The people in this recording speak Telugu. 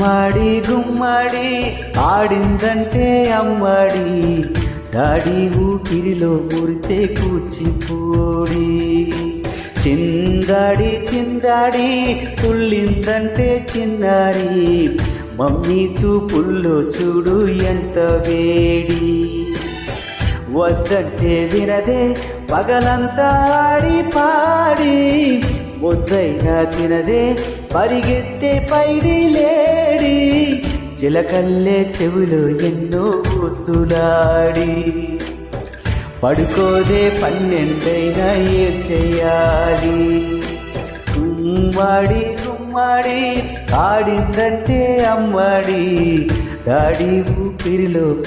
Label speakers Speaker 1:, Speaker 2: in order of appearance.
Speaker 1: గుమ్మడి గుమ్మడి ఆడిందంటే అమ్మడి, డాడీ ఊపిరిలో మురిసే కూచిపూడి. చిందాడి చిందాడి తుళ్ళిందంటే చిన్నారి, మమ్మీ చూపుల్లో చూడు ఎంత వేడి. వద్దంటే వినదే పగలంతా ఆడి పాడి, ముద్దైనా తినదే పరిగెత్తే పైడి లేడి. చిలకల్లే చెవులో ఎన్నో ఊసులాడి, పడుకోదే పన్నెండైనా ఏం చెయ్యాలి. గుమ్మడి గుమ్మడి ఆడిందంటే అమ్మడి, డాడీ ఊపిరిలో